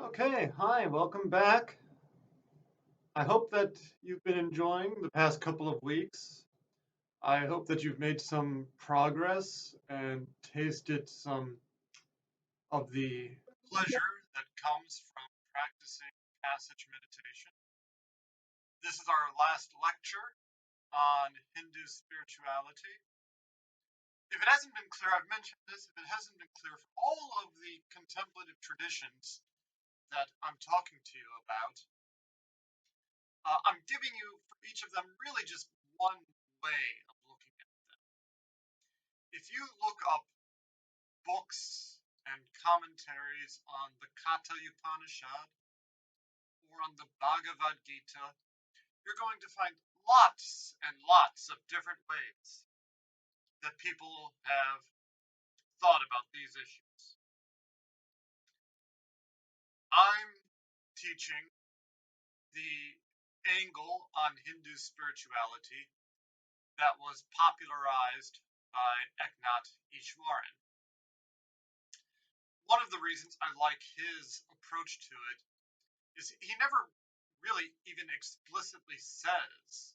Okay, hi, welcome back. I hope that you've been enjoying the past couple of weeks. I hope that you've made some progress and tasted some of the pleasure that comes from practicing passage meditation. This is our last lecture on Hindu spirituality. If it hasn't been clear, I've mentioned this, if it hasn't been clear for all of the contemplative traditions that I'm talking to you about, I'm giving you for each of them really just one way of looking at them. If you look up books and commentaries on the Katha Upanishad or on the Bhagavad Gita, you're going to find lots and lots of different ways that people have thought about these issues. I'm teaching the angle on Hindu spirituality that was popularized by Eknath Easwaran. One of the reasons I like his approach to it is he never really even explicitly says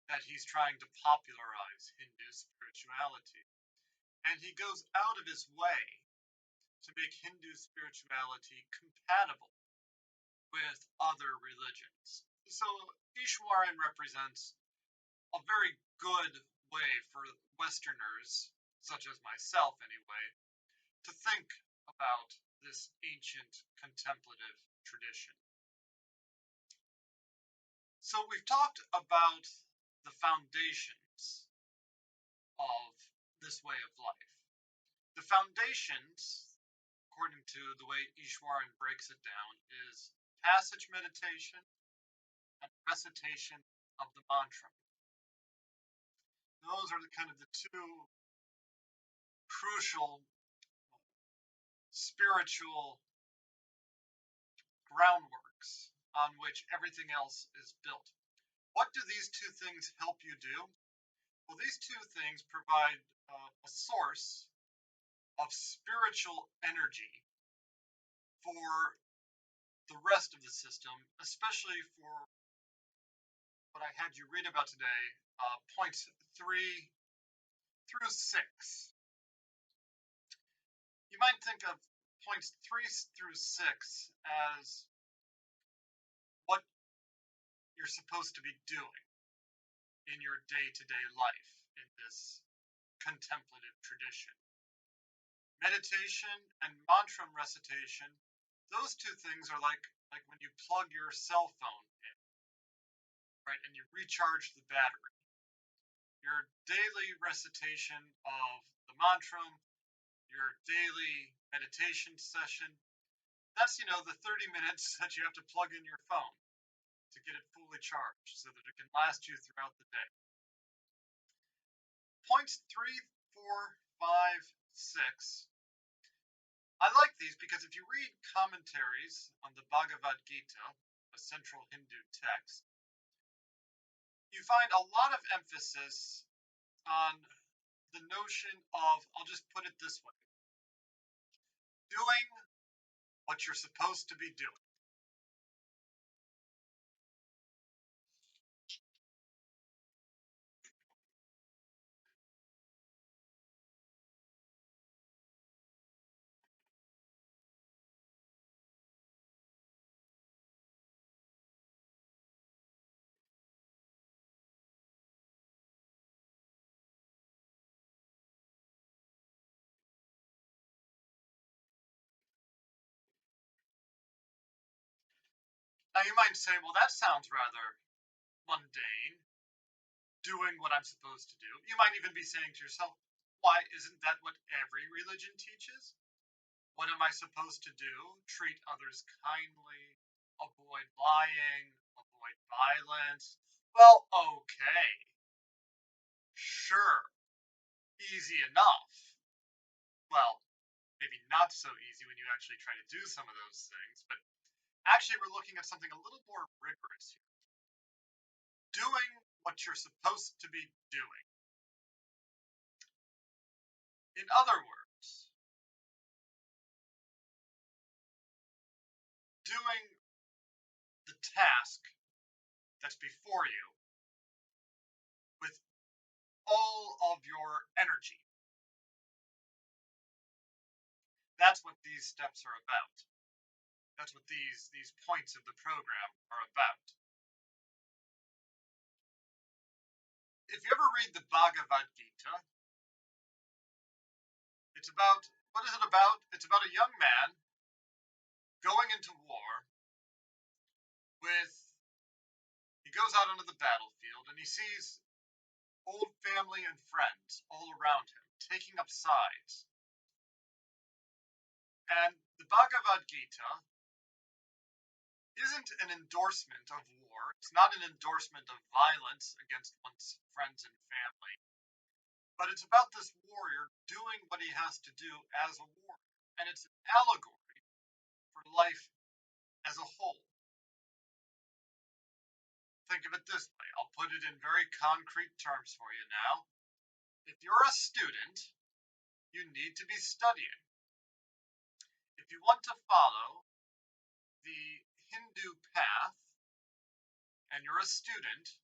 that he's trying to popularize Hindu spirituality. And he goes out of his way to make Hindu spirituality compatible with other religions. So Ishwaran represents a very good way for Westerners, such as myself anyway, to think about this ancient contemplative tradition. So we've talked about the foundations of this way of life. The foundations, according to the way Ishwaran breaks it down, is passage meditation and recitation of the mantra. Those are the kind of the two crucial spiritual groundworks on which everything else is built. What do these two things help you do? Well, these two things provide a source of spiritual energy for the rest of the system, especially for what I had you read about today, points 3 through 6. You might think of points 3 through 6 as what you're supposed to be doing in your day-to-day life in this contemplative tradition. Meditation and mantra recitation, those two things are like when you plug your cell phone in, right, and you recharge the battery. Your daily recitation of the mantra, your daily meditation session, that's, the 30 minutes that you have to plug in your phone to get it fully charged so that it can last you throughout the day. Points 3, 4, 5, 6. I like these because if you read commentaries on the Bhagavad Gita, a central Hindu text, you find a lot of emphasis on the notion of, I'll just put it this way, doing what you're supposed to be doing. Now you might say, well, that sounds rather mundane, doing what I'm supposed to do. You might even be saying to yourself, why isn't that what every religion teaches? What am I supposed to do? Treat others kindly, avoid lying, avoid violence. Well, okay. Sure. Easy enough. Well, maybe not so easy when you actually try to do some of those things, but actually we're looking at something a little more rigorous here. Doing what you're supposed to be doing. In other words, doing the task that's before you with all of your energy. That's what these steps are about. That's what these points of the program are about. If you ever read the Bhagavad Gita, it's about, what is it about? It's about a young man going into war with, he goes out onto the battlefield and he sees old family and friends all around him taking up sides. And the Bhagavad Gita isn't an endorsement of war. It's not an endorsement of violence against one's friends and family. But it's about this warrior doing what he has to do as a warrior. And it's an allegory for life as a whole. Think of it this way. I'll put it in very concrete terms for you now. If you're a student, you need to be studying. If you want to follow the Hindu path and you're a student,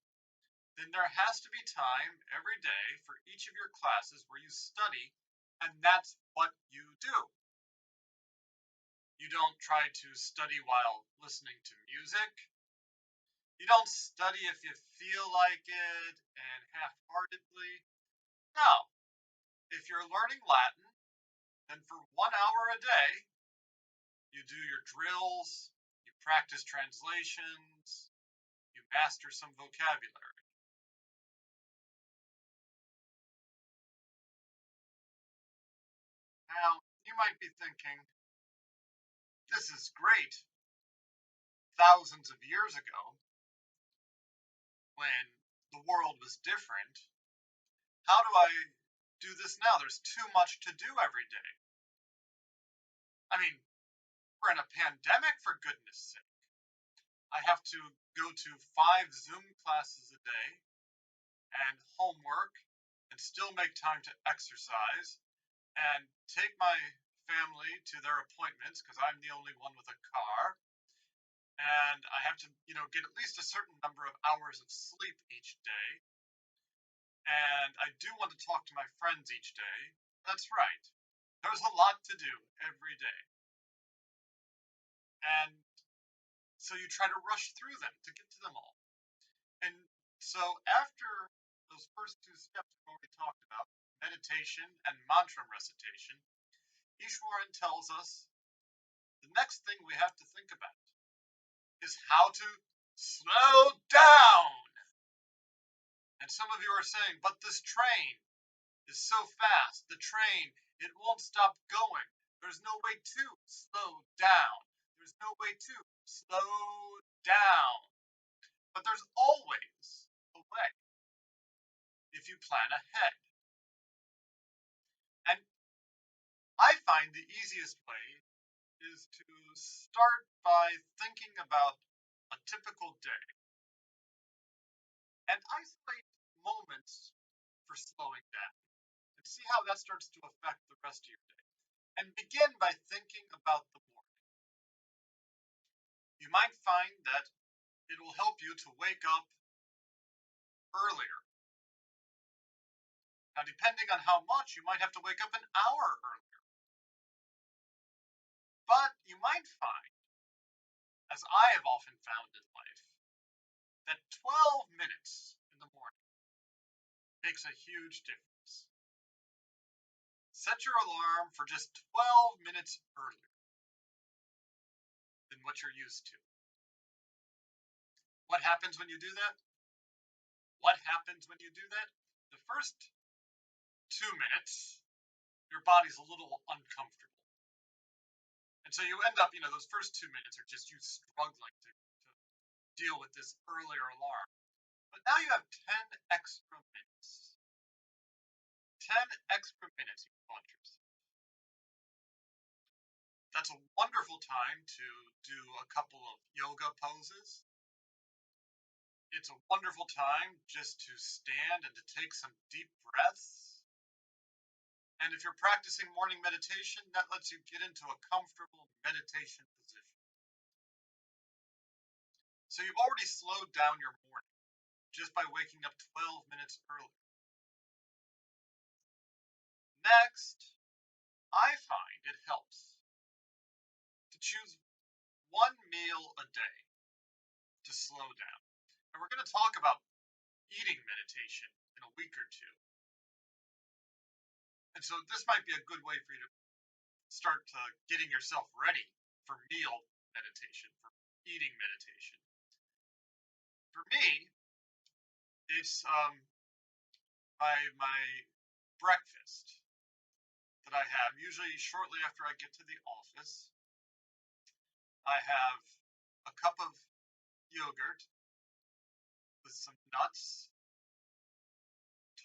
then there has to be time every day for each of your classes where you study, and that's what you do. You don't try to study while listening to music. You don't study if you feel like it and half-heartedly. No. If you're learning Latin, then for 1 hour a day, you do your drills, you practice translations, you master some vocabulary. Now, you might be thinking, this is great. Thousands of years ago, when the world was different, how do I do this now? There's too much to do every day. I mean, we're in a pandemic, for goodness sake. I have to go to 5 Zoom classes a day and homework and still make time to exercise and take my family to their appointments because I'm the only one with a car. And I have to, get at least a certain number of hours of sleep each day. And I do want to talk to my friends each day. That's right. There's a lot to do every day. And so you try to rush through them to get to them all. And so after those first 2 steps we've already talked about, meditation and mantra recitation, Easwaran tells us the next thing we have to think about is how to slow down. And some of you are saying, but this train is so fast. The train, it won't stop going. There's no way to slow down. There's no way to slow down. But there's always a way if you plan ahead. And I find the easiest way is to start by thinking about a typical day and isolate moments for slowing down and see how that starts to affect the rest of your day. And begin by thinking about the morning. You might find that it will help you to wake up earlier. Now, depending on how much, you might have to wake up an hour earlier. But you might find, as I have often found in life, that 12 minutes in the morning makes a huge difference. Set your alarm for just 12 minutes earlier than what you're used to. What happens when you do that? What happens when you do that? The first 2 minutes, your body's a little uncomfortable. And so you end up, those first 2 minutes are just you struggling to deal with this earlier alarm. But now you have 10 extra minutes. 10 extra minutes you want yourself. That's a wonderful time to do a couple of yoga poses. It's a wonderful time just to stand and to take some deep breaths. And if you're practicing morning meditation, that lets you get into a comfortable meditation position. So you've already slowed down your morning just by waking up 12 minutes early. Next, I find it helps to choose one meal a day to slow down. And we're going to talk about eating meditation in a week or two. And so this might be a good way for you to start getting yourself ready for meal meditation, for eating meditation. For me, it's my breakfast that I have, usually shortly after I get to the office. I have a cup of yogurt with some nuts,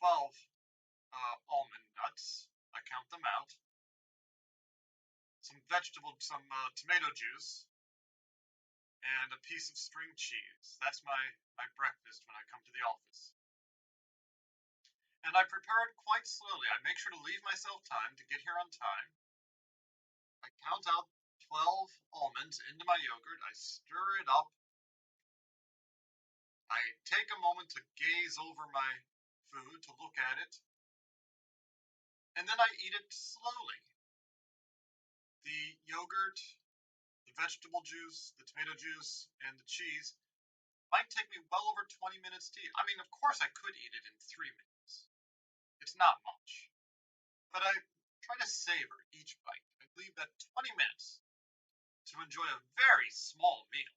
12 almond nuts. I count them out. Some tomato juice, and a piece of string cheese. That's my breakfast when I come to the office. And I prepare it quite slowly. I make sure to leave myself time to get here on time. I count out 12 almonds into my yogurt. I stir it up. I take a moment to gaze over my food, to look at it. And then I eat it slowly. The yogurt, the vegetable juice, the tomato juice, and the cheese might take me well over 20 minutes to eat. I mean, of course I could eat it in 3 minutes. It's not much. But I try to savor each bite. I leave that 20 minutes to enjoy a very small meal,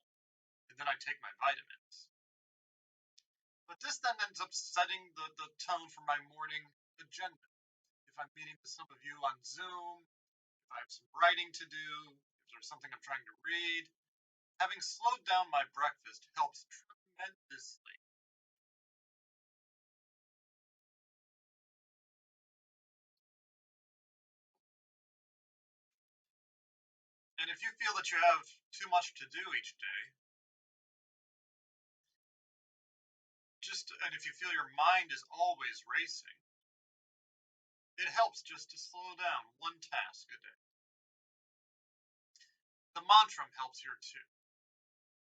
and then I take my vitamins. But this then ends up setting the tone for my morning agenda. If I'm meeting with some of you on Zoom, if I have some writing to do, if there's something I'm trying to read, having slowed down my breakfast helps tremendously. And if you feel that you have too much to do each day, and if you feel your mind is always racing, it helps just to slow down one task a day. The mantra helps here too.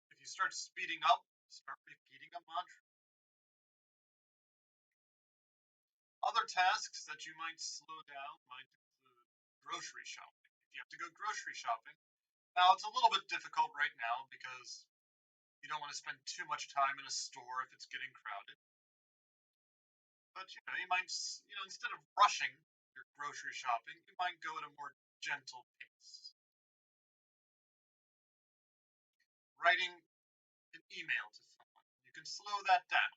If you start speeding up, start repeating a mantra. Other tasks that you might slow down might include grocery shopping. If you have to go grocery shopping, now it's a little bit difficult right now because you don't want to spend too much time in a store if it's getting crowded. But you might, instead of rushing your grocery shopping, you might go at a more gentle pace. Writing an email to someone, you can slow that down.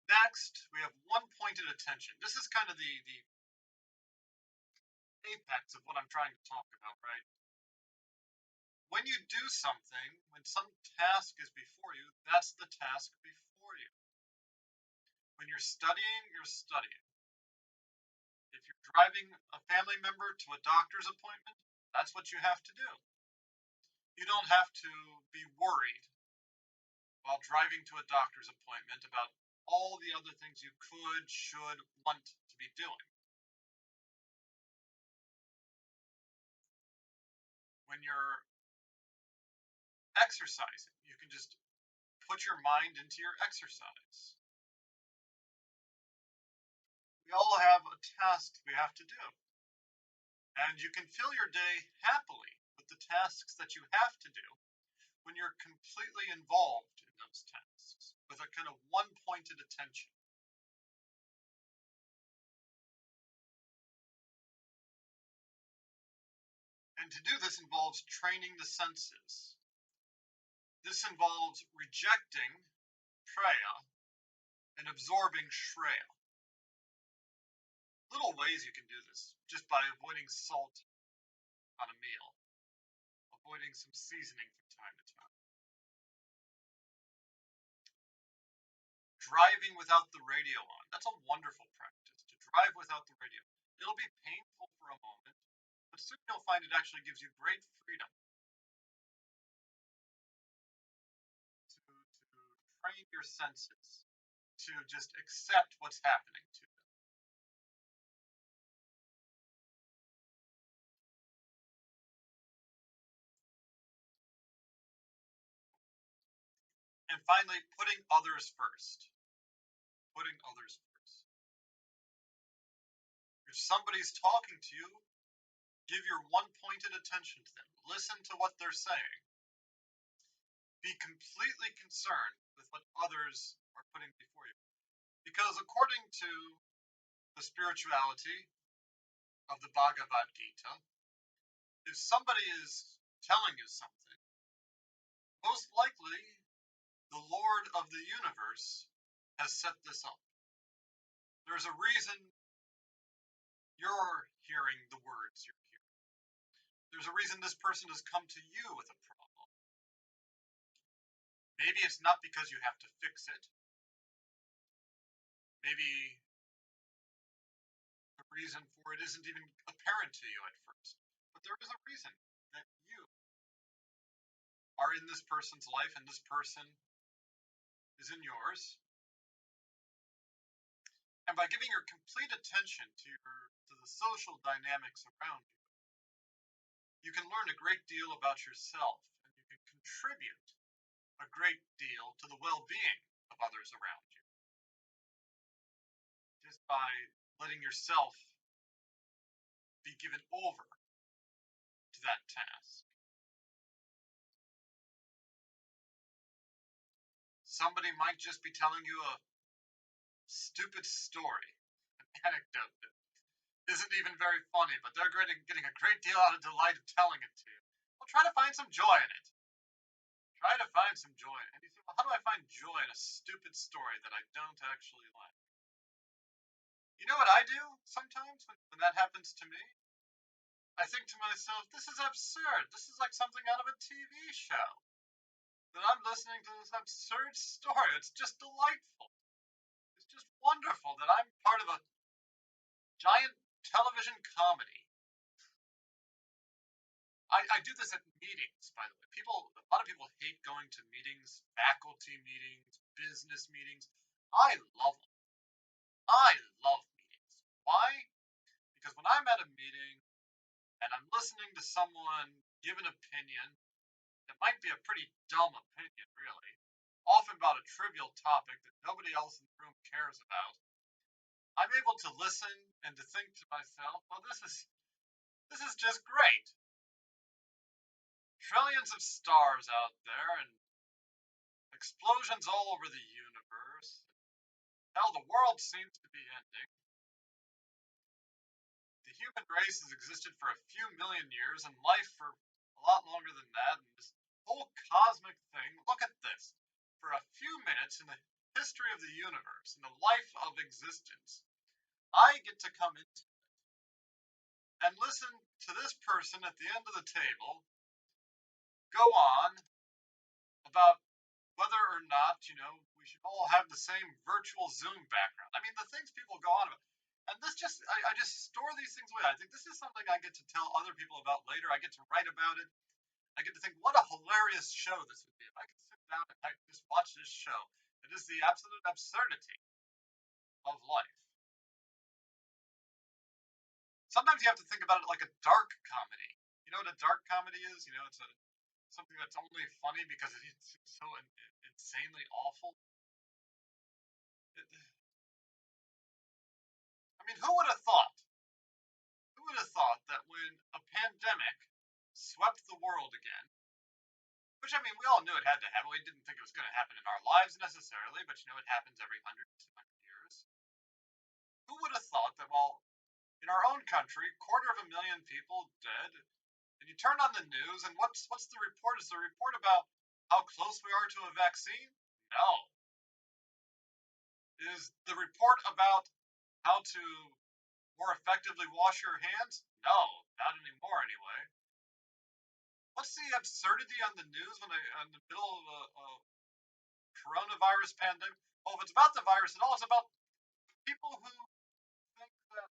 Next, we have one-pointed attention. This is kind of the apex of what I'm trying to talk about, right? When you do something, when some task is before you, that's the task before you. When you're studying, you're studying. If you're driving a family member to a doctor's appointment, that's what you have to do. You don't have to be worried while driving to a doctor's appointment about all the other things you could, should, want to be doing. When you're exercising, you can just put your mind into your exercise. We all have a task we have to do. And you can fill your day happily with the tasks that you have to do when you're completely involved in those tasks with a kind of one-pointed attention. And to do this involves training the senses. This involves rejecting Shreya and absorbing Shreya. Little ways you can do this, just by avoiding salt on a meal, avoiding some seasoning from time to time. Driving without the radio on. That's a wonderful practice, to drive without the radio. It'll be painful for a moment, but soon you'll find it actually gives you great freedom to train your senses to just accept what's happening to them. And finally, putting others first. Putting others first. If somebody's talking to you, give your one-pointed attention to them. Listen to what they're saying. Be completely concerned with what others are putting before you. Because according to the spirituality of the Bhagavad Gita, if somebody is telling you something, most likely the Lord of the universe has set this up. There's a reason you're hearing the words you're hearing. There's a reason this person has come to you with a problem. Maybe it's not because you have to fix it. Maybe the reason for it isn't even apparent to you at first. But there is a reason that you are in this person's life and this person is in yours. And by giving your complete attention to the social dynamics around you, you can learn a great deal about yourself, and you can contribute a great deal to the well-being of others around you. Just by letting yourself be given over to that task. Somebody might just be telling you a stupid story, an anecdote that isn't even very funny, but they're getting a great deal out of delight of telling it to you. Well, try to find some joy in it. Try to find some joy. And you think, well, how do I find joy in a stupid story that I don't actually like? You know what I do sometimes when that happens to me? I think to myself, this is absurd. This is like something out of a TV show. That I'm listening to this absurd story. It's just delightful. It's just wonderful that I'm part of a giant television comedy. I do this at meetings, by the way. A lot of people hate going to meetings, faculty meetings, business meetings. I love them. I love meetings. Why? Because when I'm at a meeting and I'm listening to someone give an opinion that might be a pretty dumb opinion, really, often about a trivial topic that nobody else in the room cares about, I'm able to listen and to think to myself, well, this is just great. Trillions of stars out there and explosions all over the universe. Hell, the world seems to be ending. The human race has existed for a few million years and life for a lot longer than that. And this whole cosmic thing, look at this. For a few minutes in the history of the universe, in the life of existence, I get to come into it and listen to this person at the end of the table go on about whether or not, we should all have the same virtual Zoom background. I mean, the things people go on about. And I just store these things away. I think this is something I get to tell other people about later. I get to write about it. I get to think, what a hilarious show this would be if I could sit down and just watch this show. It is the absolute absurdity of life. Sometimes you have to think about it like a dark comedy. You know what a dark comedy is? It's something that's only funny because it's so insanely awful. I mean, who would have thought? Who would have thought that when a pandemic swept the world again, which I mean, we all knew it had to happen. We didn't think it was going to happen in our lives necessarily, but it happens every 100 to 200 years. Who would have thought that, well, in our own country, 250,000 people dead, and you turn on the news, and what's the report? Is the report about how close we are to a vaccine? No. Is the report about how to more effectively wash your hands? No, not anymore anyway. What's the absurdity on the news in the middle of a coronavirus pandemic? Well, if it's about the virus at all, it's about people who think that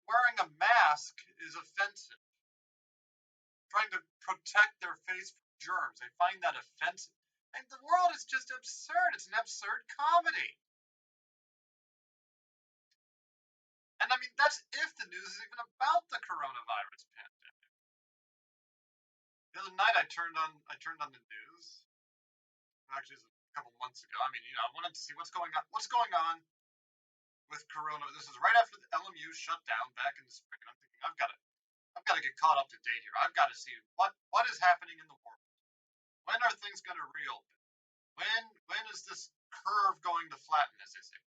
wearing a mask is offensive, trying to protect their face from germs. They find that offensive. And the world is just absurd. It's an absurd comedy. And I mean, that's if the news is even about the coronavirus pandemic. The other night I turned on the news, Actually, it was a couple months ago. I mean, I wanted to see what's going on. What's going on with Corona? This is right after the LMU shut down back in the spring, and I'm thinking I've got to get caught up to date here. I've got to see what is happening in the world. When are things going to reopen? When is this curve going to flatten, as they say?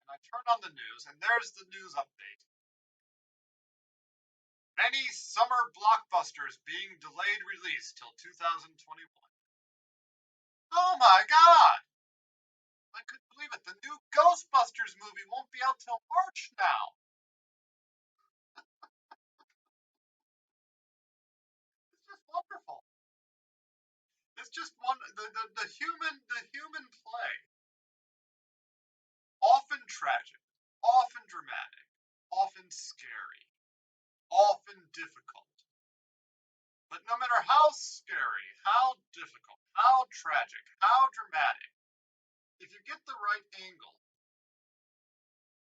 And I turn on the news, and there's the news update. Many summer blockbusters being delayed release till 2021. Oh my God! I couldn't believe it. The new Ghostbusters movie won't be out till March now. It's just wonderful. It's just one the human play. Often tragic, often dramatic, often scary, often difficult. But no matter how scary, how difficult, how tragic, how dramatic, if you get the right angle,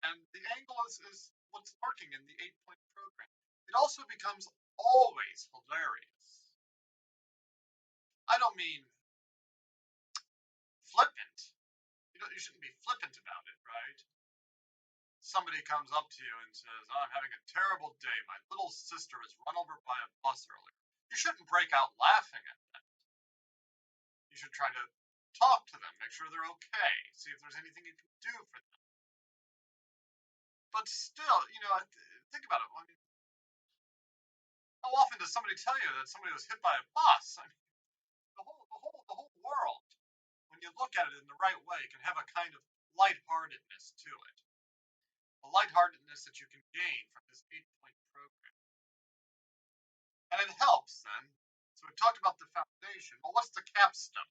and the angle is what's lurking in the 8-point program, it also becomes always hilarious. I don't mean flippant. You shouldn't be flippant about it, right? Somebody comes up to you and says, "Oh, I'm having a terrible day. My little sister was run over by a bus earlier." You shouldn't break out laughing at that. You should try to talk to them, make sure they're okay, see if there's anything you can do for them. But still, think about it. I mean, how often does somebody tell you that somebody was hit by a bus? I mean, the whole world, when you look at it in the right way, can have a kind of lightheartedness to it. A lightheartedness that you can gain from this 8-point program. And it helps then. So we've talked about the foundation. Well, what's the capstone?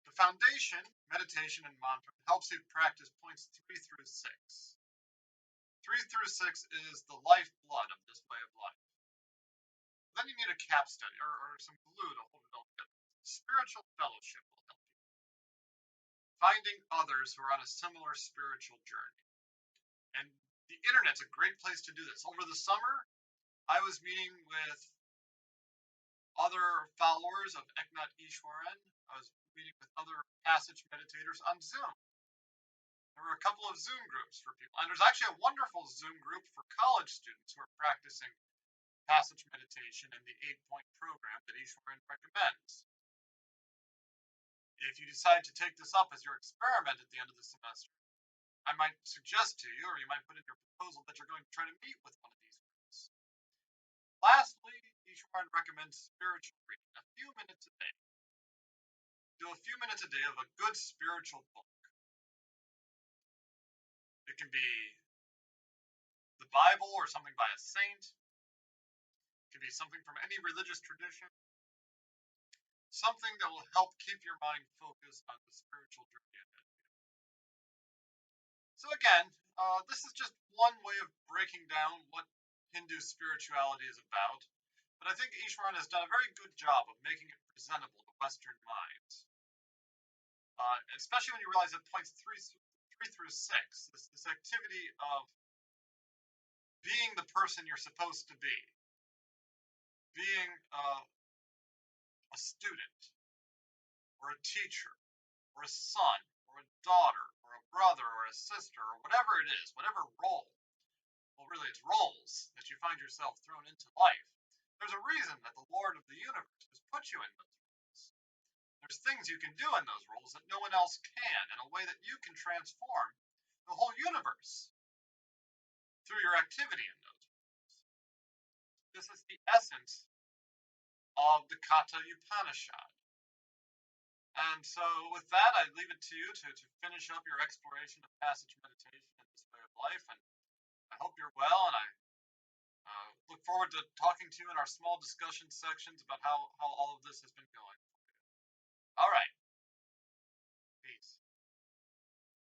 The foundation, meditation and mantra, helps you practice points 3 through 6. 3 through 6 is the lifeblood of this way of life. Then you need a capstone or some glue to hold it all together. Spiritual fellowship will help you. Finding others who are on a similar spiritual journey. And the internet's a great place to do this. Over the summer, I was meeting with other followers of Eknath Easwaran. I was meeting with other passage meditators on Zoom. There were a couple of Zoom groups for people. And there's actually a wonderful Zoom group for college students who are practicing passage meditation and the 8-point program that Easwaran recommends. If you decide to take this up as your experiment at the end of the semester, I might suggest to you, or you might put in your proposal, that you're going to try to meet with one of these groups. Lastly, Easwaran recommends spiritual reading, a few minutes a day. Do a few minutes a day of a good spiritual book. It can be the Bible or something by a saint. It can be something from any religious tradition. Something that will help keep your mind focused on the spiritual journey ahead. So again, this is just one way of breaking down what Hindu spirituality is about. But I think Easwaran has done a very good job of making it presentable to Western minds. Especially when you realize that points 3 through 6, this activity of being the person you're supposed to be, being a student, or a teacher, or a son, or a daughter, or a brother, or a sister, or whatever it is, whatever role, well, really it's roles that you find yourself thrown into life. There's a reason that the Lord of the universe has put you in those roles. There's things you can do in those roles that no one else can, in a way that you can transform the whole universe through your activity in those roles. This is the essence of the Katha Upanishad. And so with that, I leave it to you to finish up your exploration of passage meditation in this way of life. And I hope you're well, and I look forward to talking to you in our small discussion sections about how all of this has been going. All right.